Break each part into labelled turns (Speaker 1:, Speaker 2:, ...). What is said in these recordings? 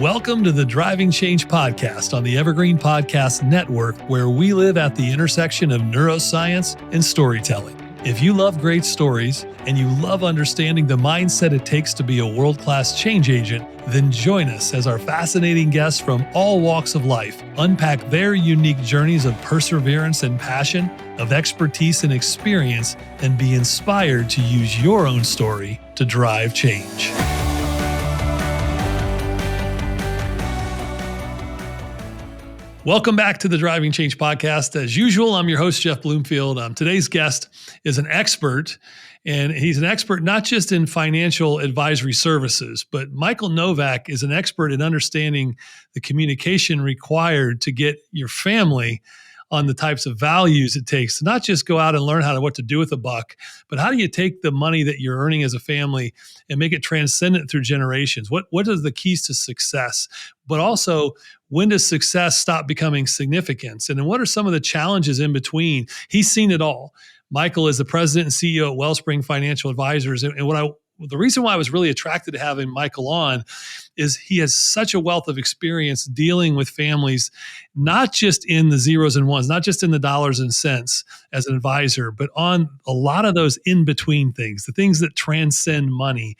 Speaker 1: Welcome to the Driving Change podcast on the Evergreen Podcast Network, where we live at the intersection of neuroscience and storytelling. If you love great stories and you love understanding the mindset it takes to be a world-class change agent, then join us as our fascinating guests from all walks of life unpack their unique journeys of perseverance and passion, of expertise and experience, and be inspired to use your own story to drive change. Welcome back to the Driving Change podcast. As usual, I'm your host, Jeff Bloomfield. Today's guest is an expert, and he's an expert not just in financial advisory services, but Michael Novak is an expert in understanding the communication required to get your family on the types of values it takes to not just go out and learn what to do with a buck, but how do you take the money that you're earning as a family and make it transcendent through generations? What are the keys to success? But also, when does success stop becoming significance? And then what are some of the challenges in between? He's seen it all. Michael is the president and CEO at Wellspring Financial Advisors. And the reason why I was really attracted to having Michael on is he has such a wealth of experience dealing with families, not just in the zeros and ones, not just in the dollars and cents as an advisor, but on a lot of those in-between things, the things that transcend money,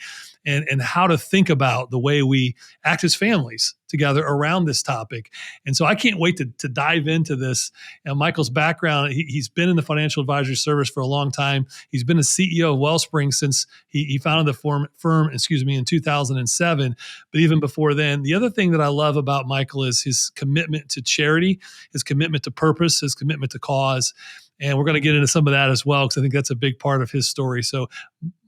Speaker 1: and how to think about the way we act as families together around this topic. And so I can't wait to dive into this. And Michael's background, he's been in the financial advisory service for a long time. He's been a CEO of Wellspring since he founded the firm in 2007. But even before then, the other thing that I love about Michael is his commitment to charity, his commitment to purpose, his commitment to cause. And we're going to get into some of that as well, because I think that's a big part of his story. So,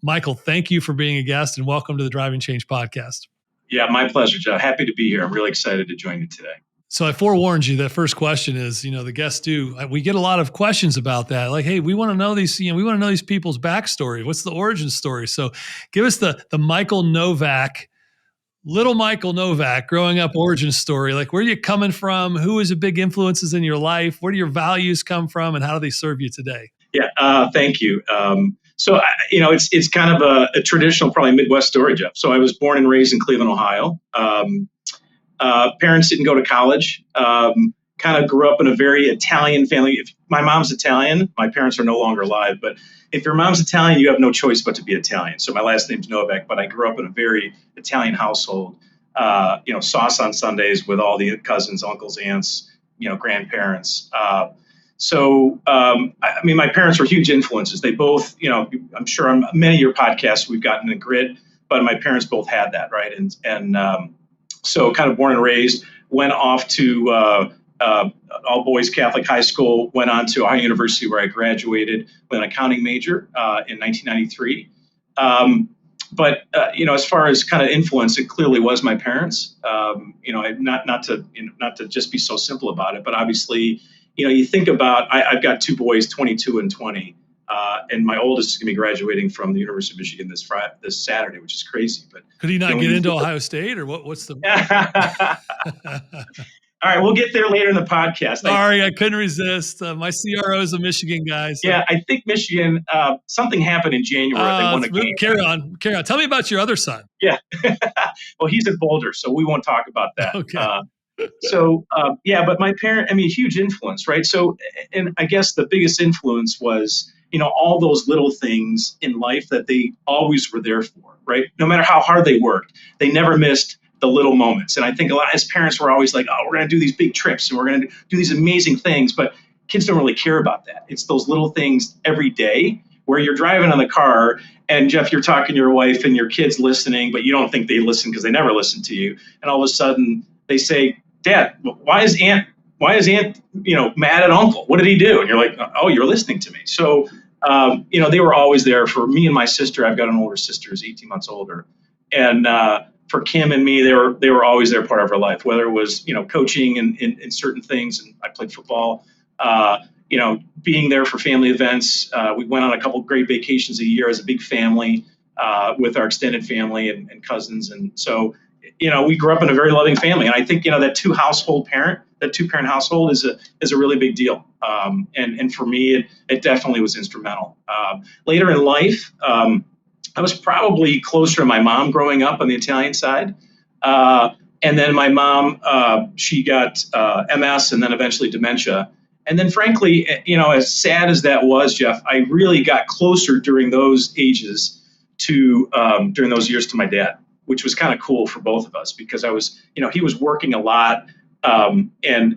Speaker 1: Michael, thank you for being a guest, and welcome to the Driving Change podcast.
Speaker 2: Yeah, my pleasure, Joe. Happy to be here. I'm really excited to join you today.
Speaker 1: So I forewarned you that first question is, the guests we get a lot of questions about that. Like, hey, we want to know these, we want to know these people's backstory. What's the origin story? So give us the Michael Novak, little Michael Novak, growing up origin story. Like, where are you coming from? Who is the big influences in your life? Where do your values come from, and how do they serve you today?
Speaker 2: Yeah, thank you. So, it's kind of a traditional, probably Midwest story, Jeff. So I was born and raised in Cleveland, Ohio. Parents didn't go to college. Kind of grew up in a very Italian family. My mom's Italian. My parents are no longer alive. But if your mom's Italian, you have no choice but to be Italian. So my last name's Novak, but I grew up in a very Italian household. Sauce on Sundays with all the cousins, uncles, aunts, grandparents. My parents were huge influences. They both, I'm sure on many of your podcasts we've gotten the grit, but my parents both had that, right? So kind of born and raised, went off to all boys Catholic high school, went on to Ohio University where I graduated with an accounting major in 1993. As far as kind of influence, it clearly was my parents. Not to just be so simple about it, but obviously, you think about, I've got two boys, 22 and 20, and my oldest is going to be graduating from the University of Michigan this Saturday, which is crazy. But
Speaker 1: could he not get into Ohio State, or what's the?
Speaker 2: All right, we'll get there later in the podcast.
Speaker 1: Sorry, I couldn't resist. My CRO is a Michigan guy. So.
Speaker 2: Yeah, I think Michigan, something happened in January. They won a game.
Speaker 1: Carry on. Tell me about your other son.
Speaker 2: Yeah. Well, he's at Boulder, so we won't talk about that.
Speaker 1: Okay.
Speaker 2: But my parent, huge influence, right? So, and I guess the biggest influence was, all those little things in life that they always were there for, right? No matter how hard they worked, they never missed the little moments. And I think a lot as parents, we're always like, oh, we're going to do these big trips and we're going to do these amazing things, but kids don't really care about that. It's those little things every day where you're driving in the car and Jeff, you're talking to your wife and your kids listening, but you don't think they listen because they never listen to you. And all of a sudden they say, Dad, why is Aunt, mad at Uncle? What did he do? And you're like, oh, you're listening to me. So, they were always there for me and my sister. I've got an older sister who's 18 months older. And for Kim and me, they were always there, part of our life, whether it was, coaching in certain things. And I played football, being there for family events. We went on a couple great vacations a year as a big family with our extended family and cousins. And so, we grew up in a very loving family. And I think, that two-parent household is a really big deal. And for me, it definitely was instrumental. Later in life, I was probably closer to my mom growing up on the Italian side. And then my mom, she got MS and then eventually dementia. And then, frankly, as sad as that was, Jeff, I really got closer during those ages during those years to my dad, which was kind of cool for both of us because he was working a lot. And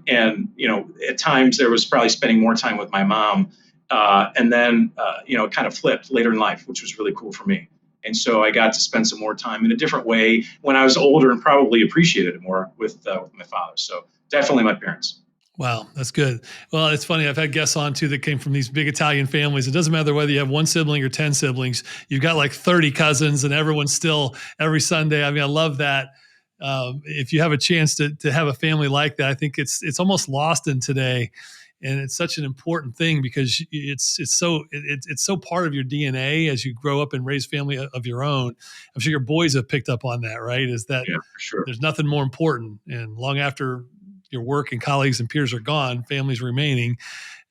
Speaker 2: at times there was probably spending more time with my mom. And then, it kind of flipped later in life, which was really cool for me. And so I got to spend some more time in a different way when I was older and probably appreciated it more with my father. So definitely my parents.
Speaker 1: Wow, that's good. Well, it's funny. I've had guests on too that came from these big Italian families. It doesn't matter whether you have one sibling or 10 siblings. You've got like 30 cousins, and everyone's still every Sunday. I mean, I love that. If you have a chance to have a family like that, I think it's almost lost in today, and it's such an important thing because it's so part of your DNA as you grow up and raise family of your own. I'm sure your boys have picked up on that, right? Is that
Speaker 2: Yeah, for sure.
Speaker 1: There's nothing more important, and long after your work and colleagues and peers are gone, family's remaining.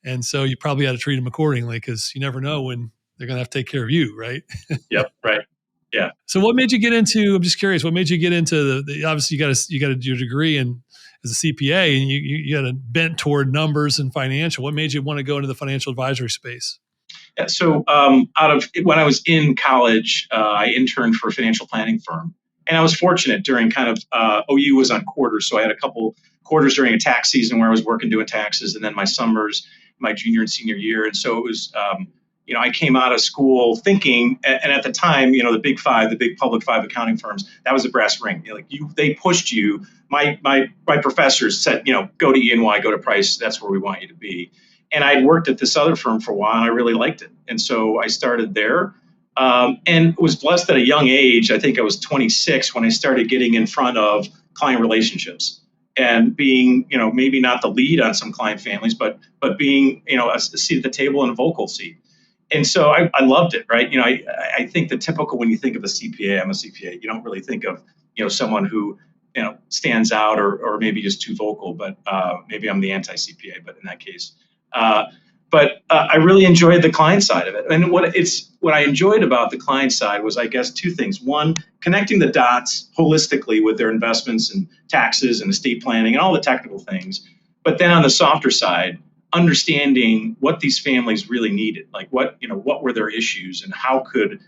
Speaker 1: And so you probably got to treat them accordingly because you never know when they're going to have to take care of you, right?
Speaker 2: Yep, right. Yeah.
Speaker 1: So what made you get into, I'm just curious, what made you get into obviously you got your degree as a CPA, and you got a bent toward numbers and financial. What made you want to go into the financial advisory space?
Speaker 2: Yeah, so when I was in college, I interned for a financial planning firm. And I was fortunate during kind of OU was on quarters. So I had a couple quarters during a tax season where I was working doing taxes, and then my summers, my junior and senior year. And so it was, I came out of school thinking, and at the time, the big five, the big public five accounting firms, that was a brass ring. They pushed you. My professors said, go to E&Y, go to Price. That's where we want you to be. And I'd worked at this other firm for a while, and I really liked it. And so I started there. And was blessed at a young age. I think I was 26 when I started getting in front of client relationships and being, maybe not the lead on some client families, but being, a seat at the table and a vocal seat. And so I loved it, right? I think the typical, when you think of a CPA, I'm a CPA, you don't really think of, someone who, stands out or maybe just too vocal, but maybe I'm the anti-CPA, but in that case. But I really enjoyed the client side of it. And what I enjoyed about the client side was, I guess, two things. One, connecting the dots holistically with their investments and taxes and estate planning and all the technical things. But then on the softer side, understanding what these families really needed, like what were their issues and how could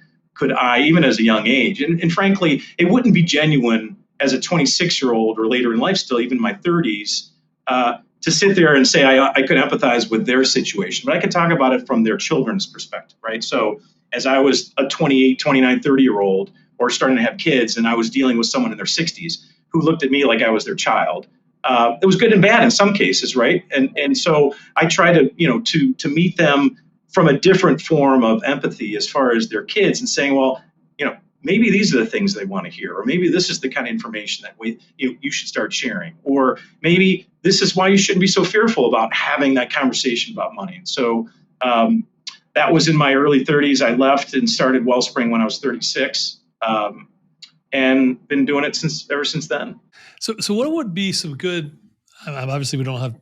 Speaker 2: I, even as a young age, and frankly, it wouldn't be genuine as a 26-year-old or later in life still, even in my 30s, to sit there and say I could empathize with their situation, but I could talk about it from their children's perspective, right? So as I was a 28, 29, 30-year-old or starting to have kids, and I was dealing with someone in their 60s who looked at me like I was their child, it was good and bad in some cases, right? And so I try to, to meet them from a different form of empathy as far as their kids and saying, well, maybe these are the things they want to hear, or maybe this is the kind of information that you should start sharing, or maybe this is why you shouldn't be so fearful about having that conversation about money. And so that was in my early 30s. I left and started Wellspring when I was 36, and been doing it ever since then.
Speaker 1: So what would be some good? Obviously, we don't have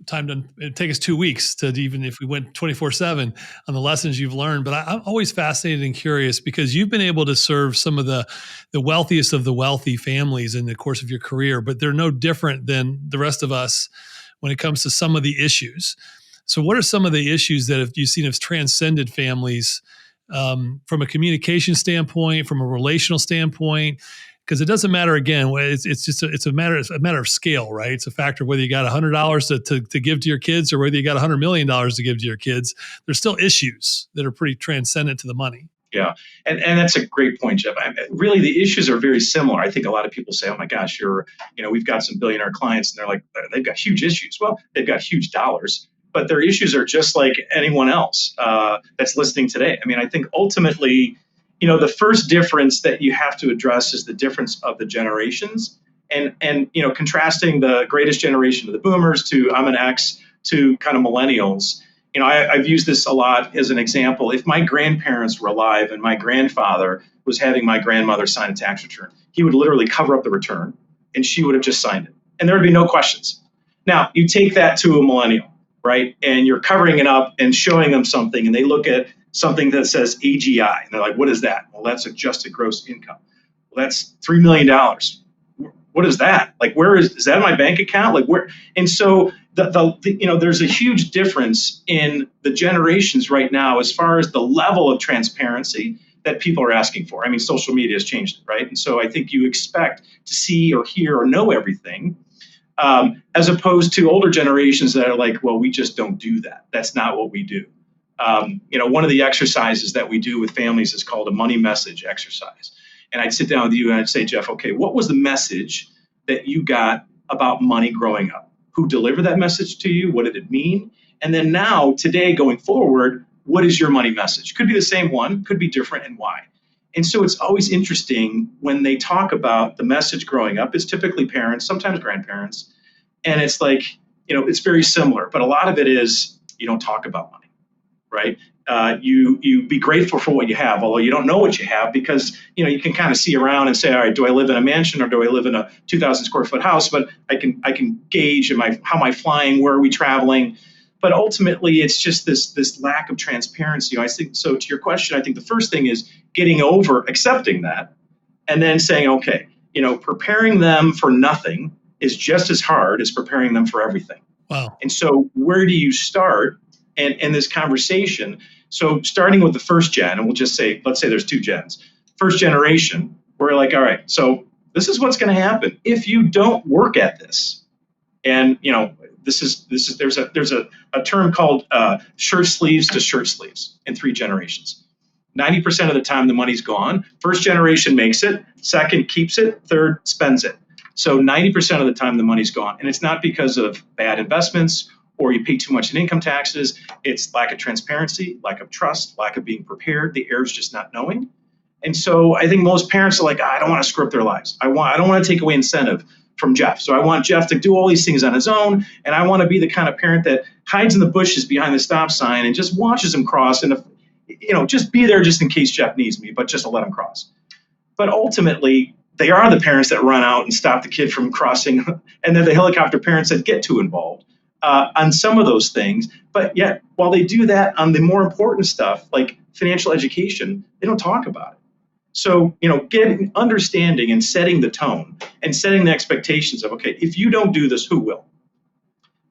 Speaker 1: time to it'd take us 2 weeks to even if we went 24/7 on the lessons you've learned. But I'm always fascinated and curious because you've been able to serve some of the wealthiest of the wealthy families in the course of your career, but they're no different than the rest of us when it comes to some of the issues. So what are some of the issues that you've seen have transcended families from a communication standpoint, from a relational standpoint? Because it doesn't matter. Again, it's a matter of scale, right? It's a factor of whether you got $100 to give to your kids or whether you got $100 million to give to your kids. There's still issues that are pretty transcendent to the money.
Speaker 2: Yeah, and that's a great point, Jeff. Really, the issues are very similar. I think a lot of people say, "Oh my gosh, we've got some billionaire clients," and they're like, they've got huge issues. Well, they've got huge dollars, but their issues are just like anyone else that's listening today. I mean, I think ultimately, the first difference that you have to address is the difference of the generations, and contrasting the greatest generation of the boomers to I'm an X to kind of millennials. I've used this a lot as an example. If my grandparents were alive and my grandfather was having my grandmother sign a tax return, he would literally cover up the return and she would have just signed it. And there would be no questions. Now, you take that to a millennial, right? And you're covering it up and showing them something, and they look at something that says AGI. And they're like, what is that? Well, that's adjusted gross income. Well, that's $3 million. what is that? Like, where is that in my bank account? Like, where? And so there's a huge difference in the generations right now as far as the level of transparency that people are asking for. I mean, social media has changed it, right? And so I think you expect to see or hear or know everything, as opposed to older generations that are like, well, we just don't do that. That's not what we do. One of the exercises that we do with families is called a money message exercise. And I'd sit down with you and I'd say, Jeff, okay, what was the message that you got about money growing up? Who delivered that message to you? What did it mean? And then now, today, going forward, what is your money message? Could be the same one, could be different, and why? And so it's always interesting when they talk about the message growing up. It's typically parents, sometimes grandparents. And it's like, it's very similar. But a lot of it is you don't talk about money, right? You be grateful for what you have, although you don't know what you have, because you can kind of see around and say, all right, do I live in a mansion or do I live in a 2,000 square foot house? But I can gauge, how am I flying? Where are we traveling? But ultimately, it's just this lack of transparency. I think so. To your question, I think the first thing is getting over accepting that, and then saying, okay, preparing them for nothing is just as hard as preparing them for everything.
Speaker 1: Wow.
Speaker 2: And so, where do you start? And this conversation, so starting with the first gen, and we'll just say, let's say there's 2 gens. First generation, we're like, all right, so this is what's going to happen if you don't work at this. And there's a term called shirt sleeves to shirt sleeves in 3 generations. 90% of the time the money's gone. First generation makes it, second keeps it, third spends it. So 90% of the time the money's gone, and it's not because of bad investments or you pay too much in income taxes. It's lack of transparency, lack of trust, lack of being prepared. The heirs just not knowing. And so I think most parents are like, I don't want to screw up their lives. I don't want to take away incentive from Jeff. So I want Jeff to do all these things on his own. And I want to be the kind of parent that hides in the bushes behind the stop sign and just watches him cross. And, just be there just in case Jeff needs me, but just to let him cross. But ultimately, they are the parents that run out and stop the kid from crossing. And they're the helicopter parents that get too involved on some of those things. But yet, while they do that on the more important stuff, like financial education, they don't talk about it. So, getting understanding and setting the tone and setting the expectations of, okay, if you don't do this, who will?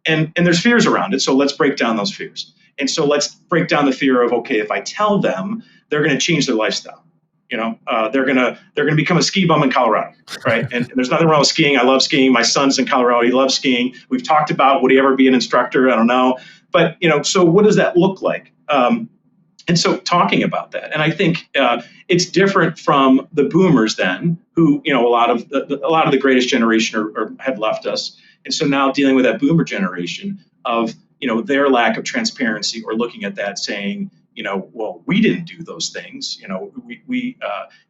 Speaker 2: And there's fears around it. So let's break down those fears. And so let's break down the fear of, okay, if I tell them, they're going to change their lifestyle. They're gonna become a ski bum in Colorado, right? And there's nothing wrong with skiing. I love skiing. My son's in Colorado. He loves skiing. We've talked about, would he ever be an instructor? I don't know. But so what does that look like? And so talking about that, and I think it's different from the boomers then, who a lot of the greatest generation had left us, and so now dealing with that boomer generation of their lack of transparency, or looking at that saying, well, we didn't do those things. We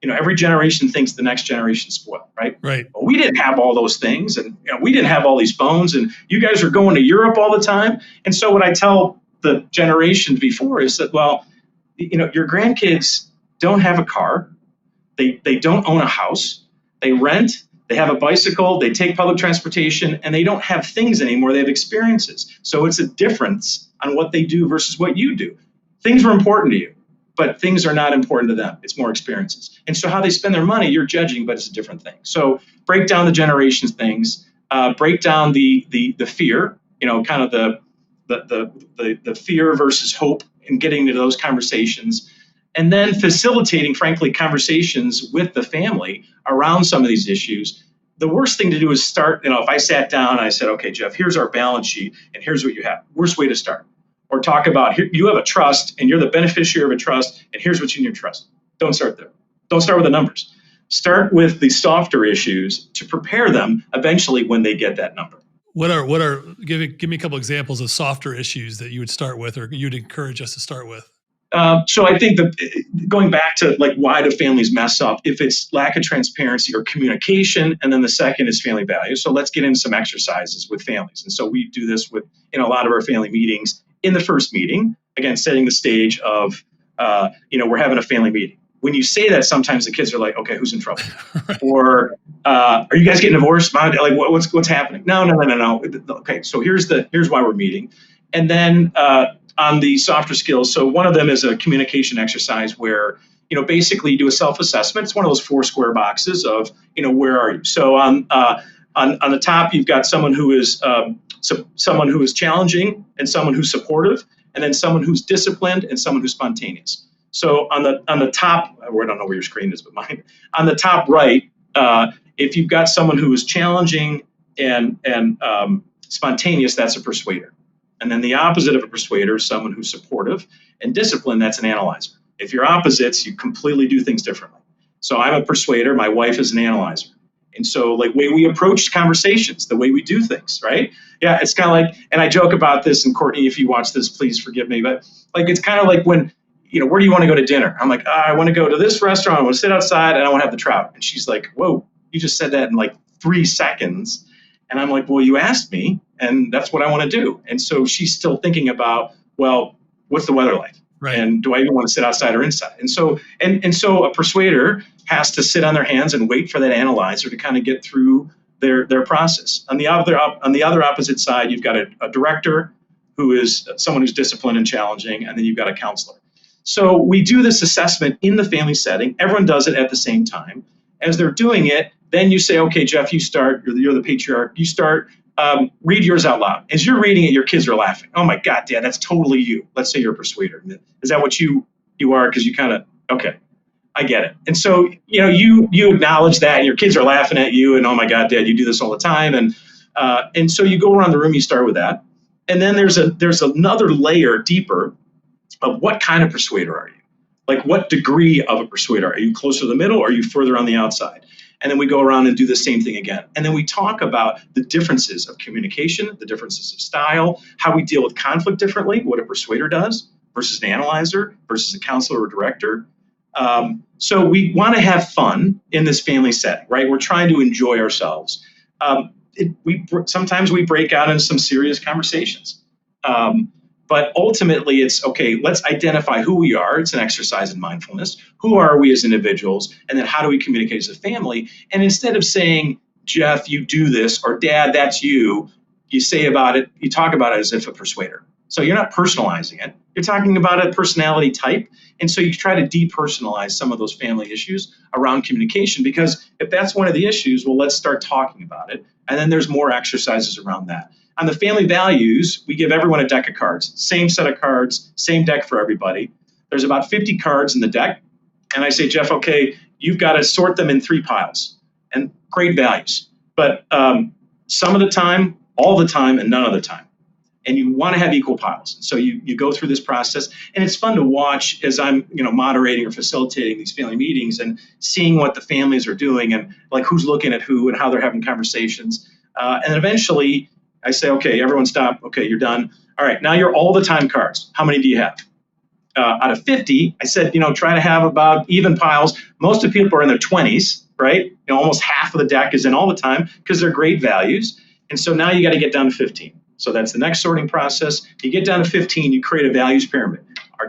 Speaker 2: every generation thinks the next generation spoiled, right?
Speaker 1: Right.
Speaker 2: Well, we didn't have all those things, and we didn't have all these phones, and you guys are going to Europe all the time. And so what I tell the generation before is that, well, your grandkids don't have a car, they don't own a house, they rent, they have a bicycle, they take public transportation, and they don't have things anymore. They have experiences. So it's a difference on what they do versus what you do. Things were important to you, but things are not important to them. It's more experiences. And so how they spend their money, you're judging, but it's a different thing. So break down the generations things, break down the fear, kind of the fear versus hope, and getting into those conversations, and then facilitating, frankly, conversations with the family around some of these issues. The worst thing to do is start, if I sat down and I said, okay, Jeff, here's our balance sheet and here's what you have. Worst way to start. Or talk about, here, you have a trust and you're the beneficiary of a trust, and here's what's in your trust. Don't start there. Don't start with the numbers. Start with the softer issues to prepare them eventually when they get that number.
Speaker 1: Give me a couple examples of softer issues that you would start with, or you'd encourage us to start with.
Speaker 2: So I think that going back to why do families mess up? If it's lack of transparency or communication, and then the second is family values. So let's get into some exercises with families. And so we do this with a lot of our family meetings. In the first meeting, again, setting the stage of, we're having a family meeting. When you say that, sometimes the kids are like, okay, who's in trouble? Right. Or, are you guys getting divorced? What's happening? No. Okay, so here's why we're meeting. And then on the softer skills, so one of them is a communication exercise where, basically you do a self-assessment. It's one of those 4 square boxes of, where are you? So on the top, you've got someone who is challenging and someone who's supportive, and then someone who's disciplined and someone who's spontaneous. So on the top, I don't know where your screen is, but mine, on the top right, if you've got someone who is challenging and spontaneous, that's a persuader. And then the opposite of a persuader is someone who's supportive and disciplined, that's an analyzer. If you're opposites, you completely do things differently. So I'm a persuader, my wife is an analyzer. And so like way we approach conversations, the way we do things, right? Yeah, it's kind of like, and I joke about this, and Courtney, if you watch this, please forgive me, but like it's kind of like when, where do you want to go to dinner? I'm like, I want to go to this restaurant, I want to sit outside, and I want to have the trout. And she's like, whoa, you just said that in like 3 seconds. And I'm like, well, you asked me, and that's what I want to do. And so she's still thinking about, well, what's the weather like?
Speaker 1: Right.
Speaker 2: And do I even want to sit outside or inside? And so a persuader has to sit on their hands and wait for that analyzer to kind of get through their process. On the other opposite side, you've got a director who is someone who's disciplined and challenging, and then you've got a counselor. So we do this assessment in the family setting. Everyone does it at the same time. As they're doing it, then you say, okay, Jeff, you start. You're the patriarch. You start. Read yours out loud. As you're reading it, your kids are laughing. Oh my God, Dad, that's totally you. Let's say you're a persuader. Is that what you are? Because you kind of, okay, I get it. And so, you acknowledge that, and your kids are laughing at you, and oh my God, Dad, you do this all the time. And so you go around the room, you start with that. And then there's another layer deeper of what kind of persuader are you? Like what degree of a persuader? Are you closer to the middle, or are you further on the outside? And then we go around and do the same thing again. And then we talk about the differences of communication, the differences of style, how we deal with conflict differently, what a persuader does versus an analyzer versus a counselor or director. So we want to have fun in this family setting, right? We're trying to enjoy ourselves. Sometimes we break out into some serious conversations. But ultimately, it's, okay, let's identify who we are. It's an exercise in mindfulness. Who are we as individuals? And then how do we communicate as a family? And instead of saying, Jeff, you do this, or Dad, that's you talk about it as if a persuader. So you're not personalizing it. You're talking about a personality type. And so you try to depersonalize some of those family issues around communication, because if that's one of the issues, well, let's start talking about it. And then there's more exercises around that. On the family values, we give everyone a deck of cards, same set of cards, same deck for everybody. There's about 50 cards in the deck. And I say, Jeff, okay, you've got to sort them in 3 piles, and great values. But some of the time, all the time, and none of the time. And you want to have equal piles. So you go through this process, and it's fun to watch as I'm moderating or facilitating these family meetings and seeing what the families are doing, and like who's looking at who and how they're having conversations. And eventually I say, okay, everyone stop. Okay, you're done. All right, now you're all the time cards. How many do you have? Out of 50, I said, try to have about even piles. Most of the people are in their 20s, right? Almost half of the deck is in all the time because they're great values. And so now you got to get down to 15. So that's the next sorting process. You get down to 15, you create a values pyramid.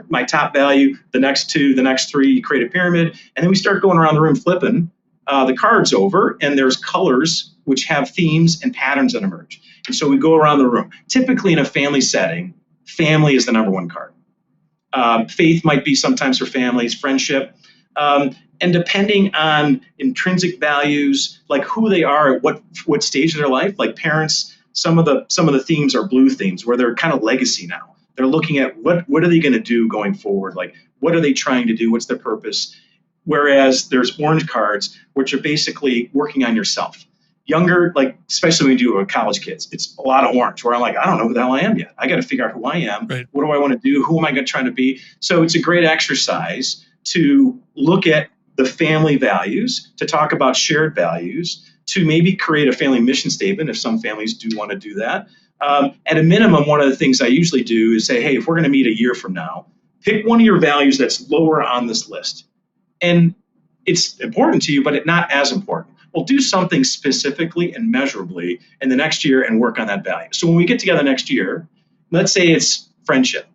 Speaker 2: My top value, the next 2, the next 3, you create a pyramid. And then we start going around the room flipping the cards over, and there's colors which have themes and patterns that emerge. And so we go around the room. Typically in a family setting, family is the number 1 card. Faith might be sometimes for families, friendship. And depending on intrinsic values, like who they are at what stage of their life, like parents, some of the themes are blue themes where they're kind of legacy now. They're looking at what are they going to do going forward? Like, what are they trying to do? What's their purpose? Whereas there's orange cards, which are basically working on yourself. Younger, like especially when you do it with college kids, it's a lot of orange where I'm like, I don't know who the hell I am yet. I got to figure out who I am.
Speaker 1: Right.
Speaker 2: What do I want to do? Who am I trying to be? So it's a great exercise to look at the family values, to talk about shared values, to maybe create a family mission statement if some families do want to do that. At a minimum, one of the things I usually do is say, hey, if we're going to meet a year from now, pick one of your values that's lower on this list. And it's important to you, but it's not as important. Well, do something specifically and measurably in the next year and work on that value. So when we get together next year, let's say it's friendship.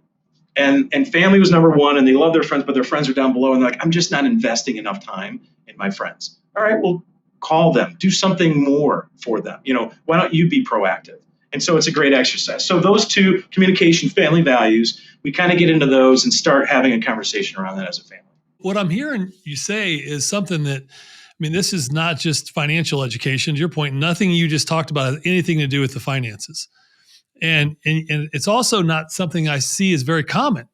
Speaker 2: And family was number 1, and they love their friends, but their friends are down below, and they're like, I'm just not investing enough time in my friends. All right, well, call them, do something more for them. Why don't you be proactive? And so it's a great exercise. So those 2, communication, family values, we kind of get into those and start having a conversation around that as a family.
Speaker 1: what I'm hearing you say is something that, I mean, this is not just financial education. To your point, nothing you just talked about has anything to do with the finances. And it's also not something I see as very common.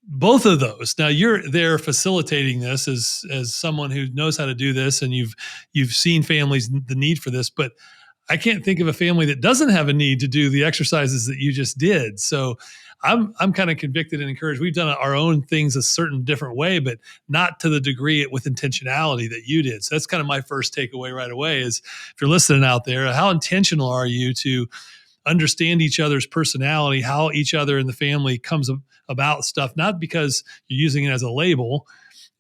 Speaker 1: Both of those. Now you're there facilitating this as someone who knows how to do this, and you've seen families the need for this, but I can't think of a family that doesn't have a need to do the exercises that you just did. So I'm kind of convicted and encouraged. We've done our own things a certain different way, but not to the degree with intentionality that you did. So that's kind of my first takeaway right away is if you're listening out there, how intentional are you to understand each other's personality, how each other in the family comes about stuff, not because you're using it as a label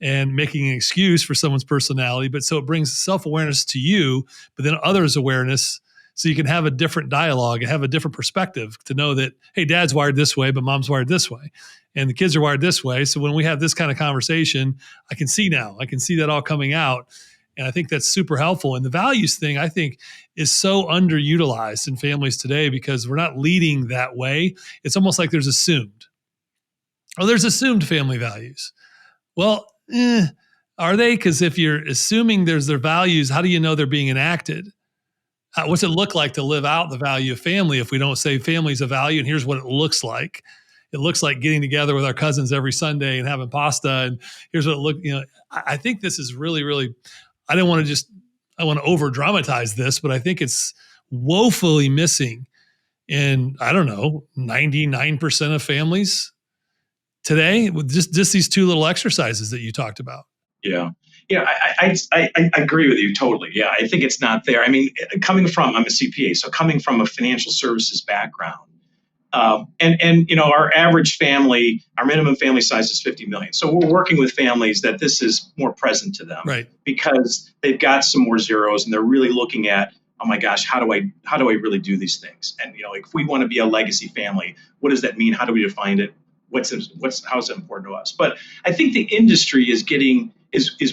Speaker 1: and making an excuse for someone's personality, but so it brings self-awareness to you, but then others' awareness so you can have a different dialogue and have a different perspective to know that, hey, dad's wired this way, but mom's wired this way. And the kids are wired this way. So when we have this kind of conversation, I can see that all coming out. And I think that's super helpful. And the values thing, I think, is so underutilized in families today because we're not leading that way. It's almost like there's assumed family values. Well, are they? Because if you're assuming there's their values, how do you know they're being enacted? What's it look like to live out the value of family if we don't say family's a value and here's what it looks like? It looks like getting together with our cousins every Sunday and having pasta. And here's what it look. I think this is really, really, I want to over dramatize this, but I think it's woefully missing in, 99% of families today with just these two little exercises that you talked about.
Speaker 2: Yeah. Yeah, I agree with you totally. Yeah, I think it's not there. I mean, I'm a CPA, so coming from a financial services background, and our average family, our minimum family size is 50 million. So we're working with families that this is more present to them,
Speaker 1: right?
Speaker 2: Because they've got some more zeros, and they're really looking at, oh my gosh, how do I really do these things? And if we want to be a legacy family, what does that mean? How do we define it? How is it important to us? But I think the industry is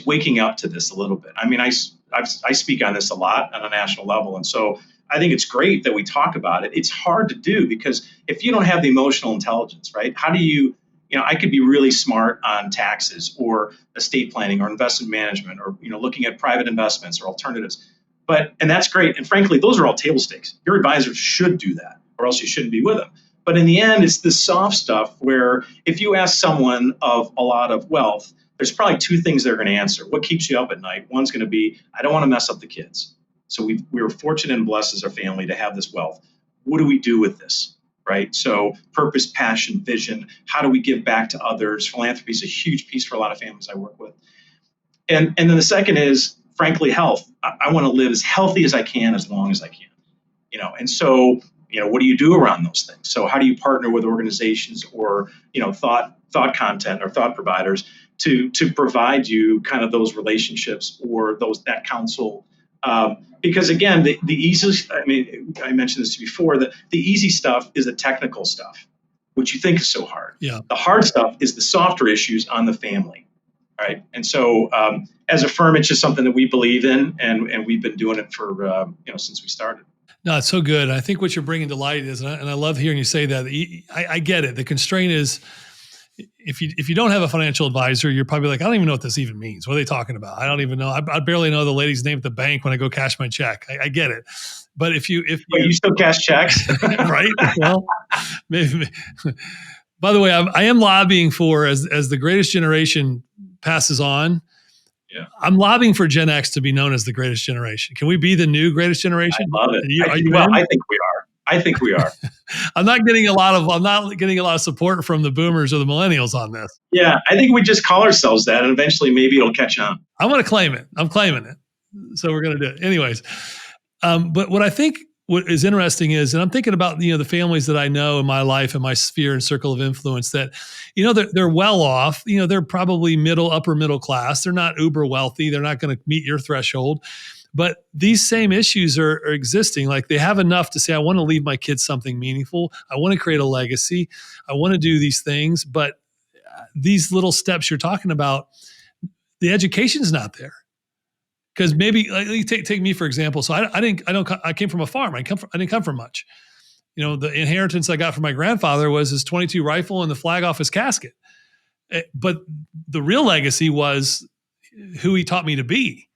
Speaker 2: waking up to this a little bit. I mean, I speak on this a lot on a national level, and so I think it's great that we talk about it. It's hard to do because if you don't have the emotional intelligence, right? How do you I could be really smart on taxes or estate planning or investment management or looking at private investments or alternatives, and that's great. And frankly, those are all table stakes. Your advisors should do that, or else you shouldn't be with them. But in the end, it's the soft stuff where if you ask someone of a lot of wealth, there's probably two things they're going to answer. What keeps you up at night? One's going to be, I don't want to mess up the kids. So we were fortunate and blessed as our family to have this wealth. What do we do with this, right? So purpose, passion, vision. How do we give back to others? Philanthropy is a huge piece for a lot of families I work with. And then the second is, frankly, health. I want to live as healthy as I can as long as I can. And so what do you do around those things? So how do you partner with organizations or, thought content or thought providers to provide you kind of those relationships or that counsel? Because again, the easiest, I mentioned this before, the easy stuff is the technical stuff, which you think is so hard.
Speaker 1: Yeah.
Speaker 2: The hard stuff is the softer issues on the family. Right. And so as a firm, it's just something that we believe in, and we've been doing it for, since we started.
Speaker 1: No, it's so good. I think what you're bringing to light is, and I love hearing you say that. I get it. The constraint is if you don't have a financial advisor, you're probably like, I don't even know what this even means. What are they talking about? I don't even know. I barely know the lady's name at the bank when I go cash my check. I get it. But if you
Speaker 2: still cash checks,
Speaker 1: right? Well, maybe. By the way, I am lobbying for as the greatest generation passes on.
Speaker 2: Yeah.
Speaker 1: I'm lobbying for Gen X to be known as the greatest generation. Can we be the new greatest generation?
Speaker 2: I love it. I think we are.
Speaker 1: I'm not getting a lot of support from the boomers or the millennials on this.
Speaker 2: Yeah, I think we just call ourselves that, and eventually maybe it'll catch on.
Speaker 1: I'm going to claim it. I'm claiming it. So we're going to do it. Anyways, but what I think what is interesting is, and I'm thinking about the families that I know in my life and my sphere and circle of influence that, they're well off. They're probably upper middle class. They're not uber wealthy. They're not going to meet your threshold. But these same issues are existing. Like they have enough to say, I want to leave my kids something meaningful. I want to create a legacy. I want to do these things. But these little steps you're talking about, the education's not there. Because maybe take me for example. So I came from a farm. I didn't come from much. The inheritance I got from my grandfather was his .22 rifle and the flag off his casket. But the real legacy was who he taught me to be,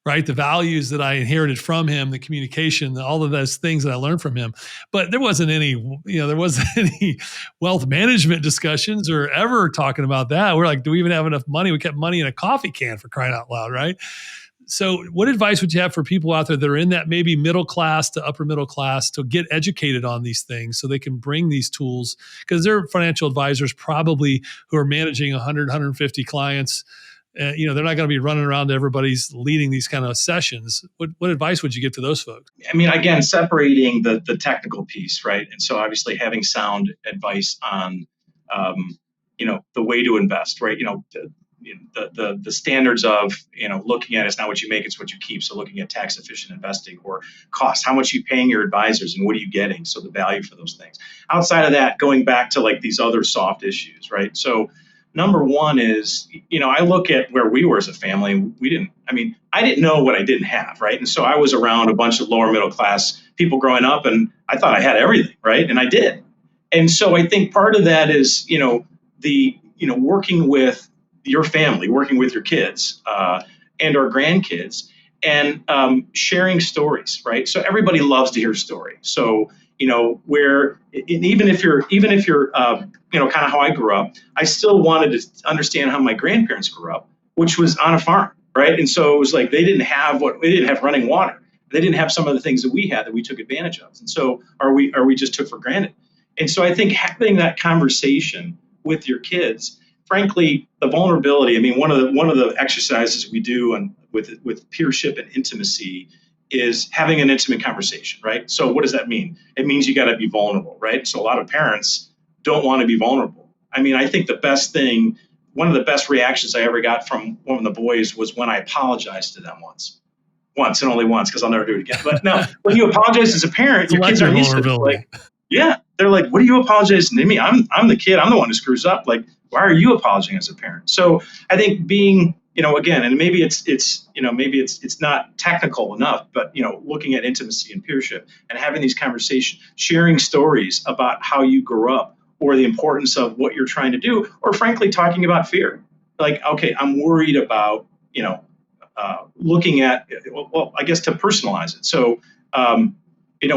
Speaker 1: right? The values that I inherited from him, the communication, all of those things that I learned from him. But there wasn't any, there wasn't any wealth management discussions or ever talking about that. We're like, do we even have enough money? We kept money in a coffee can, for crying out loud, right? So what advice would you have for people out there that are in that maybe middle class to upper middle class to get educated on these things so they can bring these tools? Because they're financial advisors probably who are managing 100, 150 clients. They're not going to be running around to everybody's leading these kind of sessions. What advice would you give to those folks?
Speaker 2: I mean, again, separating the technical piece, right? And so obviously having sound advice on, the way to invest, right? The standards of, looking at it's not what you make, it's what you keep. So looking at tax efficient investing or cost, how much are you paying your advisors and what are you getting? So the value for those things. Outside of that, going back to like these other soft issues, right? So number one is, I look at where we were as a family. I didn't know what I didn't have, right? And so I was around a bunch of lower middle class people growing up and I thought I had everything, right? And I did. And so I think part of that is, working with your family, working with your kids and or grandkids and sharing stories, right? So everybody loves to hear a story. So, where even if you're kind of how I grew up, I still wanted to understand how my grandparents grew up, which was on a farm, right? And so it was like they didn't have running water. They didn't have some of the things that we had that we took advantage of. And so we just took for granted. And so I think having that conversation with your kids, frankly, the vulnerability. I mean, one of the exercises we do and with peership and intimacy is having an intimate conversation, right? So what does that mean? It means you got to be vulnerable, right? So a lot of parents don't want to be vulnerable. I mean, I think one of the best reactions I ever got from one of the boys was when I apologized to them once and only once, because I'll never do it again. But now, when you apologize as a parent, your kids aren't used to it. Like, yeah, they're like, "What are you apologizing to me? I'm the kid. I'm the one who screws up. Like, why are you apologizing as a parent?" So I think being, again, and maybe it's not technical enough, but looking at intimacy and peership and having these conversations, sharing stories about how you grew up or the importance of what you're trying to do, or frankly talking about fear. Like, okay, I'm worried about looking at, well, I guess to personalize it. So,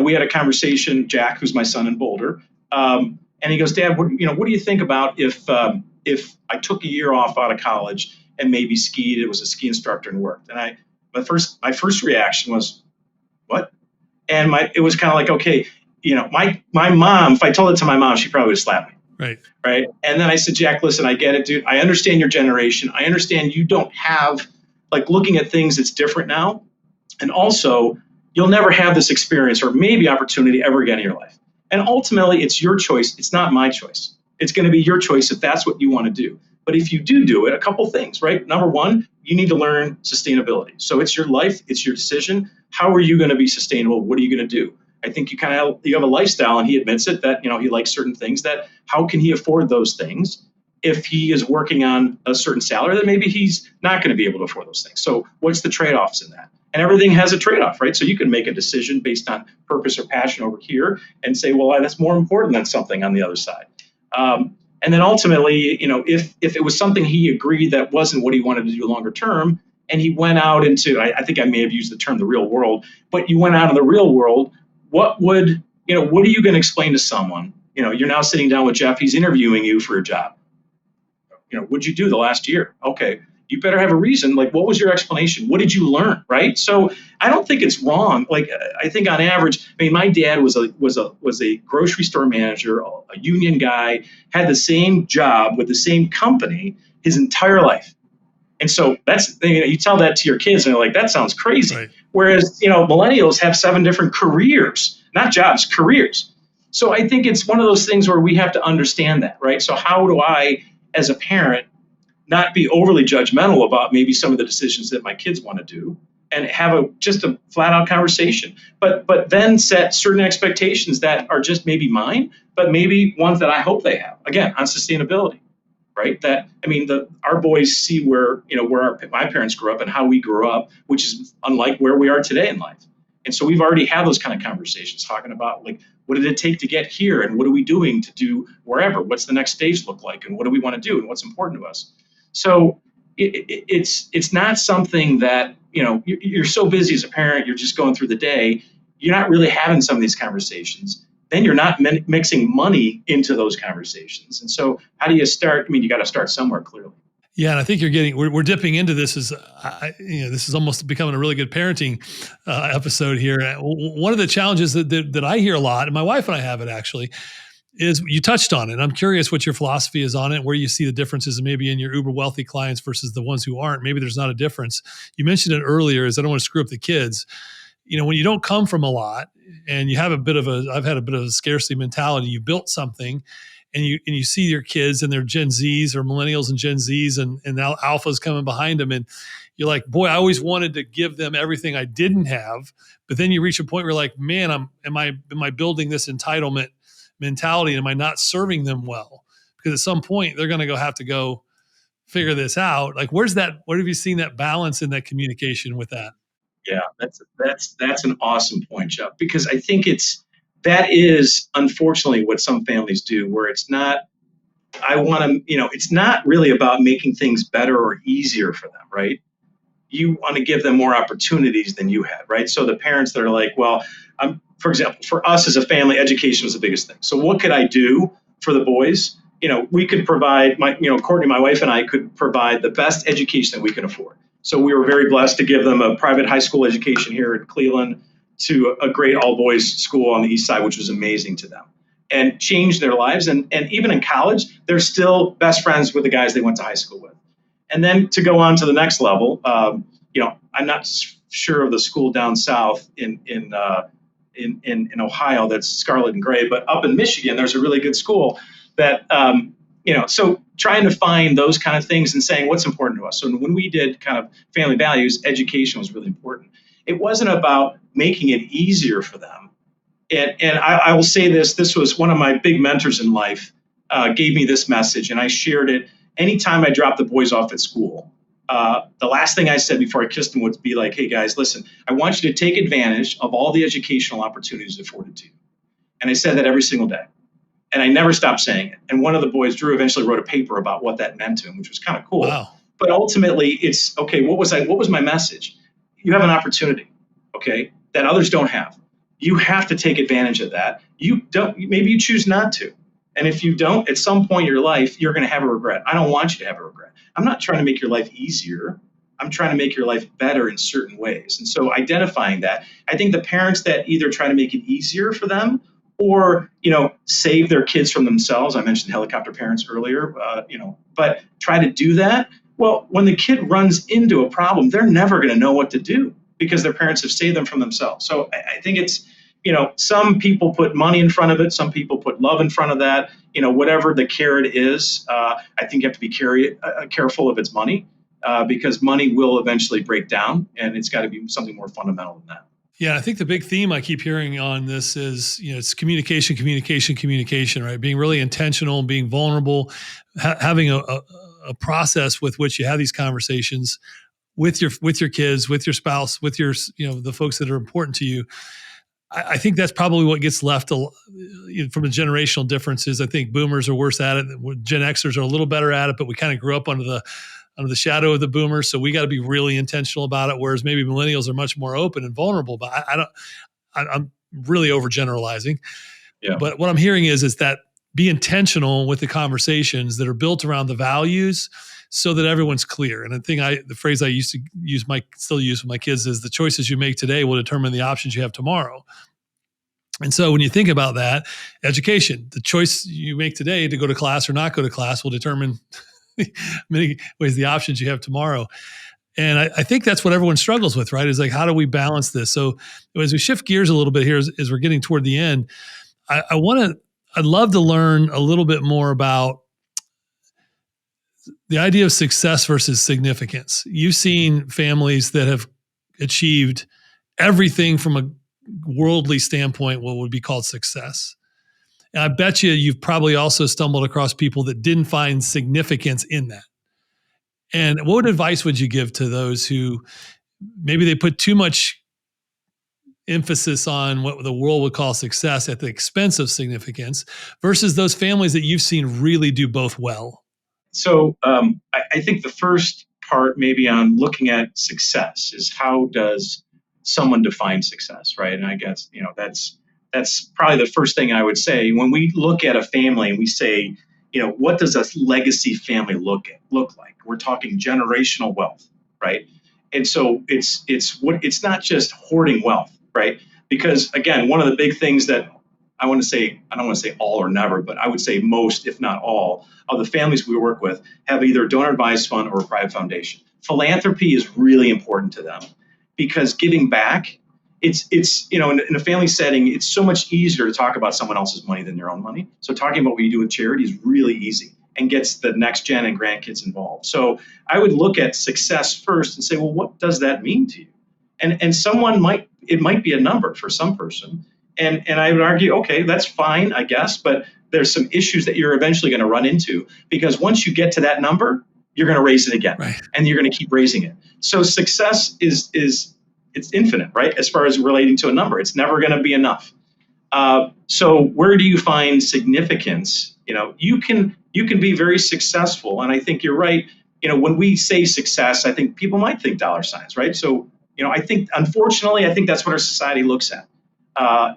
Speaker 2: we had a conversation, Jack, who's my son in Boulder, and he goes, "Dad, what do you think about if I took a year off out of college and maybe skied? It was a ski instructor and worked." And my first reaction was, "What?" And it was kind of like, okay, my mom, if I told it to my mom, she probably would slap me. Right. And then I said, "Jack, listen, I get it, dude. I understand your generation. I understand you don't have, like, looking at things that's different now. And also, you'll never have this experience or maybe opportunity ever again in your life. And ultimately, it's your choice. It's not my choice. It's going to be your choice if that's what you want to do. But if you do it, a couple things, right? Number one, you need to learn sustainability. So it's your life. It's your decision. How are you going to be sustainable? What are you going to do? I think you have a lifestyle, and he admits it, that he likes certain things. That how can he afford those things if he is working on a certain salary that maybe he's not going to be able to afford those things? So what's the trade-offs in that? And everything has a trade-off, right? So you can make a decision based on purpose or passion over here and say, well, that's more important than something on the other side. And then ultimately, if it was something he agreed that wasn't what he wanted to do longer term, and he went out into, I think I may have used the term the real world, but you went out in the real world, what are you going to explain to someone? You're now sitting down with Jeff, he's interviewing you for a job. What'd you do the last year? Okay. You better have a reason. Like, what was your explanation? What did you learn? Right. So I don't think it's wrong. Like, I think on average, my dad was a grocery store manager, a union guy, had the same job with the same company his entire life. And so that's, you tell that to your kids and they're like, that sounds crazy. Right. Whereas, millennials have 7 different careers, not jobs, careers. So I think it's one of those things where we have to understand that, right? So how do I, as a parent, not be overly judgmental about maybe some of the decisions that my kids want to do, and have just a flat out conversation, but then set certain expectations that are just maybe mine, but maybe ones that I hope they have, again, on sustainability, right? That, our boys see where my parents grew up and how we grew up, which is unlike where we are today in life. And so we've already had those kind of conversations talking about, like, what did it take to get here? And what are we doing to do wherever? What's the next stage look like? And what do we want to do? And what's important to us? So it's not something that, you're so busy as a parent, you're just going through the day. You're not really having some of these conversations. Then you're not mixing money into those conversations. And so how do you start? I mean, you got to start somewhere, clearly.
Speaker 1: Yeah, and I think we're dipping into this as this is almost becoming a really good parenting episode here. One of the challenges that I hear a lot, and my wife and I have it actually, is you touched on it. I'm curious what your philosophy is on it, where you see the differences maybe in your uber wealthy clients versus the ones who aren't. Maybe there's not a difference. You mentioned it earlier, is I don't want to screw up the kids. When you don't come from a lot and you have I've had a bit of a scarcity mentality, you built something and you see your kids and they're Gen Zs or millennials and Gen Zs and now alphas coming behind them. And you're like, boy, I always wanted to give them everything I didn't have. But then you reach a point where you're like, man, am I building this entitlement mentality? And am I not serving them well? Because at some point they're going to have to go figure this out. Like, where have you seen that balance in that communication with that?
Speaker 2: Yeah, that's an awesome point, Jeff, because I think that is unfortunately what some families do, where it's not, it's not really about making things better or easier for them, right? You want to give them more opportunities than you had, right? So the parents that are like, well, for example, for us as a family, education was the biggest thing. So what could I do for the boys? We could provide Courtney, my wife, and I could provide the best education that we could afford. So we were very blessed to give them a private high school education here in Cleveland, to a great all boys school on the east side, which was amazing to them and changed their lives. And even in college, they're still best friends with the guys they went to high school with. And then to go on to the next level, I'm not sure of the school down south in Ohio that's scarlet and gray, but up in Michigan, there's a really good school that, so trying to find those kind of things and saying what's important to us. So when we did kind of family values, education was really important. It wasn't about making it easier for them. And I will say this was one of my big mentors in life, gave me this message, and I shared it anytime I dropped the boys off at school. The last thing I said before I kissed them would be like, hey guys, listen, I want you to take advantage of all the educational opportunities afforded to you. And I said that every single day. And I never stopped saying it. And one of the boys, Drew, eventually wrote a paper about what that meant to him, which was kind of cool.
Speaker 1: Wow.
Speaker 2: But ultimately, it's, okay, what was my message? You have an opportunity, okay, that others don't have. You have to take advantage of that. Maybe you choose not to. And if you don't, at some point in your life, you're going to have a regret. I don't want you to have a regret. I'm not trying to make your life easier. I'm trying to make your life better in certain ways. And so identifying that, I think the parents that either try to make it easier for them or, save their kids from themselves. I mentioned helicopter parents earlier, but try to do that. Well, when the kid runs into a problem, they're never going to know what to do because their parents have saved them from themselves. So I think it's, some people put money in front of it. Some people put love in front of that. Whatever the carrot is, I think you have to be careful of its money because money will eventually break down, and it's got to be something more fundamental than that.
Speaker 1: Yeah, I think the big theme I keep hearing on this is, it's communication, right? Being really intentional, being vulnerable, having a process with which you have these conversations with your kids, with your spouse, with your, the folks that are important to you. I think that's probably what gets left from the generational differences. I think boomers are worse at it. Gen Xers are a little better at it, but we kind of grew up under the shadow of the boomers. So we got to be really intentional about it. Whereas maybe millennials are much more open and vulnerable, but I'm really overgeneralizing.
Speaker 2: Yeah.
Speaker 1: But what I'm hearing is that be intentional with the conversations that are built around the values so that everyone's clear. And the phrase I used to still use with my kids is the choices you make today will determine the options you have tomorrow. And so when you think about that, education, the choice you make today to go to class or not go to class will determine many ways the options you have tomorrow. And I think that's what everyone struggles with, right? Is like, how do we balance this? So as we shift gears a little bit here, as we're getting toward the end, I'd love to learn a little bit more about the idea of success versus significance. You've seen families that have achieved everything from a worldly standpoint, what would be called success. And I bet you've probably also stumbled across people that didn't find significance in that. And what advice would you give to those who maybe they put too much emphasis on what the world would call success at the expense of significance versus those families that you've seen really do both well?
Speaker 2: So I think the first part, maybe on looking at success, is how does someone define success, right? And I guess that's probably the first thing I would say when we look at a family and we say, what does a legacy family look like? We're talking generational wealth, right? And so it's not just hoarding wealth, right? Because again, one of the big things that I want to say, I don't want to say all or never, but I would say most, if not all, of the families we work with have either a donor advised fund or a private foundation. Philanthropy is really important to them because giving back, it's in a family setting, it's so much easier to talk about someone else's money than your own money. So talking about what you do with charity is really easy and gets the next gen and grandkids involved. So I would look at success first and say, well, what does that mean to you? And it might be a number for some person. And I would argue, okay, that's fine, I guess, but there's some issues that you're eventually going to run into because once you get to that number, you're going to raise it again,
Speaker 1: right,
Speaker 2: and you're going to keep raising it. So success is it's infinite, right? As far as relating to a number, it's never going to be enough. So where do you find significance? You can be very successful, and I think you're right. When we say success, I think people might think dollar signs, right? So I think unfortunately, I think that's what our society looks at.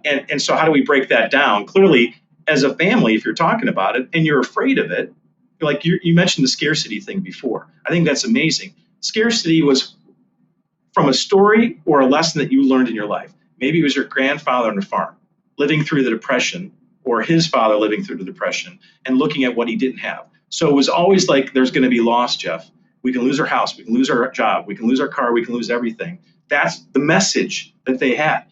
Speaker 2: And so how do we break that down? Clearly, as a family, if you're talking about it and you're afraid of it, like you mentioned the scarcity thing before. I think that's amazing. Scarcity was from a story or a lesson that you learned in your life. Maybe it was your grandfather on a farm living through the Depression or his father living through the Depression and looking at what he didn't have. So it was always like, there's going to be loss, Jeff. We can lose our house. We can lose our job. We can lose our car. We can lose everything. That's the message that they had.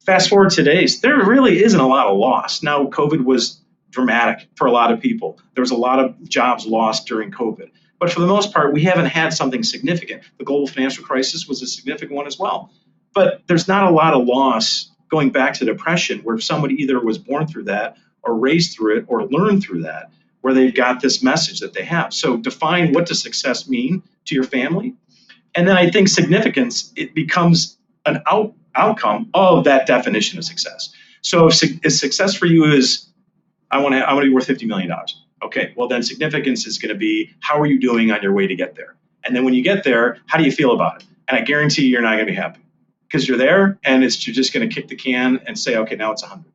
Speaker 2: Fast forward to today, there really isn't a lot of loss. Now, COVID was dramatic for a lot of people. There was a lot of jobs lost during COVID. But for the most part, we haven't had something significant. The global financial crisis was a significant one as well. But there's not a lot of loss going back to depression where somebody either was born through that or raised through it or learned through that, where they've got this message that they have. So define what does success mean to your family. And then I think significance, it becomes an outcome of that definition of success. So if success for you is, I want to be worth $50 million. Okay, well then significance is going to be, how are you doing on your way to get there? And then when you get there, how do you feel about it? And I guarantee you're not going to be happy because you're there and you're just going to kick the can and say, okay, now it's 100.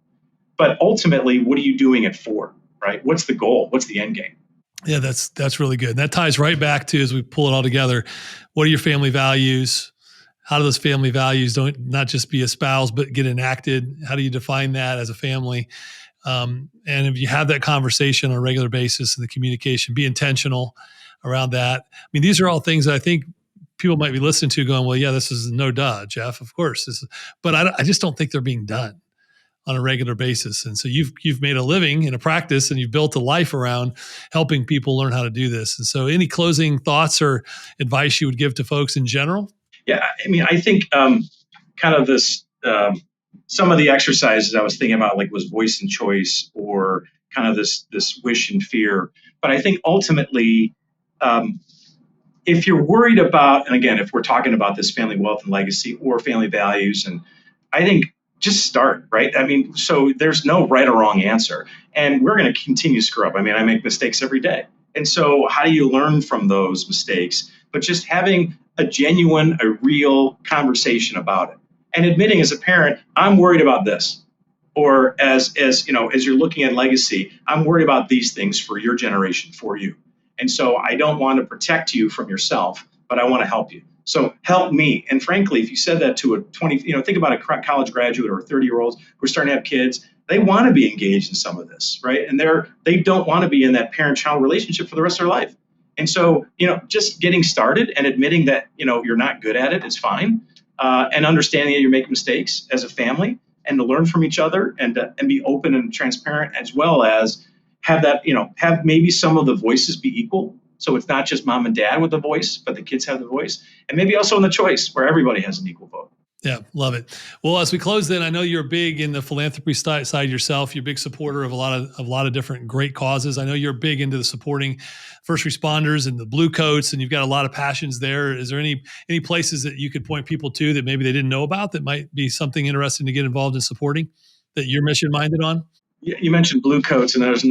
Speaker 2: But ultimately, what are you doing it for, right? What's the goal? What's the end game?
Speaker 1: Yeah, that's really good. And that ties right back to, as we pull it all together, what are your family values? How do those family values not just be espoused, but get enacted? How do you define that as a family? And if you have that conversation on a regular basis and the communication, be intentional around that. I mean, these are all things that I think people might be listening to going, well, yeah, this is no duh, Jeff, of course. But I just don't think they're being done on a regular basis. And so you've made a living in a practice and you've built a life around helping people learn how to do this. And so any closing thoughts or advice you would give to folks in general?
Speaker 2: Yeah, I mean, I think kind of this, some of the exercises I was thinking about, like was voice and choice or kind of this wish and fear. But I think ultimately, if you're worried about, and again, if we're talking about this family wealth and legacy or family values, and I think just start, right? I mean, so there's no right or wrong answer. And we're going to continue to screw up. I mean, I make mistakes every day. And so how do you learn from those mistakes? But just having a genuine, a real conversation about it and admitting as a parent, I'm worried about this. Or as you're looking at legacy, I'm worried about these things for your generation, for you. And so I don't want to protect you from yourself, but I want to help you. So help me. And frankly, if you said that to a 20, think about a college graduate or a 30-year-old who are starting to have kids, they want to be engaged in some of this, right? And they don't want to be in that parent-child relationship for the rest of their life. And so, just getting started and admitting that, you're not good at it is fine. And understanding that you're making mistakes as a family and to learn from each other and be open and transparent, as well as have that, have maybe some of the voices be equal. So it's not just mom and dad with the voice, but the kids have the voice. And maybe also in the choice where everybody has an equal vote.
Speaker 1: Yeah, love it. Well, as we close, then I know you're big in the philanthropy side yourself. You're a big supporter of a lot of different great causes. I know you're big into the supporting first responders and the blue coats, and you've got a lot of passions there. Is there any places that you could point people to that maybe they didn't know about that might be something interesting to get involved in supporting that you're mission minded on?
Speaker 2: You mentioned Blue Coats, and there's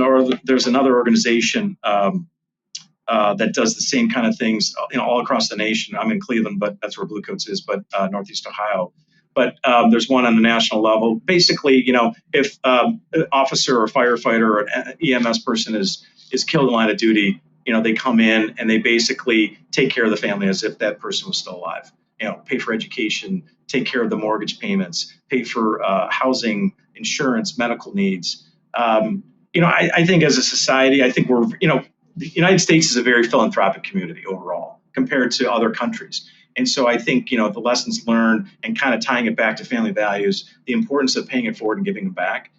Speaker 2: another organization that does the same kind of things, all across the nation. I'm in Cleveland, but that's where Blue Coats is, but Northeast Ohio. But there's one on the national level. Basically, if an officer or firefighter or an EMS person is killed in line of duty, they come in and they basically take care of the family as if that person was still alive. Pay for education, take care of the mortgage payments, pay for housing, insurance, medical needs. I think as a society, I think the United States is a very philanthropic community overall compared to other countries. And so I think, the lessons learned and kind of tying it back to family values, the importance of paying it forward and giving it back.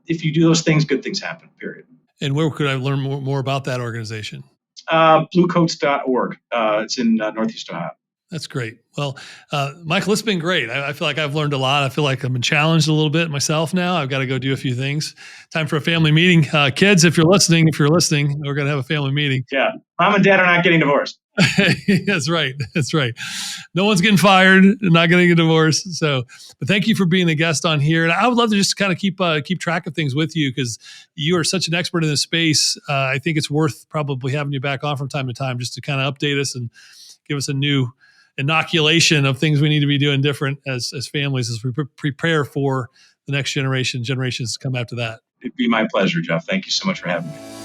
Speaker 2: If you do those things, good things happen, period.
Speaker 1: And where could I learn more about that organization?
Speaker 2: Bluecoats.org. It's in Northeast Ohio.
Speaker 1: That's great. Well, Michael, it's been great. I feel like I've learned a lot. I feel like I've been challenged a little bit myself now. I've got to go do a few things. Time for a family meeting. Kids, if you're listening, we're going to have a family meeting.
Speaker 2: Yeah. Mom and dad are not getting divorced.
Speaker 1: That's right. That's right. No one's getting fired, not getting a divorce. So, but thank you for being a guest on here. And I would love to just kind of keep track of things with you because you are such an expert in this space. I think it's worth probably having you back on from time to time just to kind of update us and give us a new inoculation of things we need to be doing different as families as we prepare for the next generations to come after that.
Speaker 2: It'd be my pleasure, Jeff. Thank you so much for having me.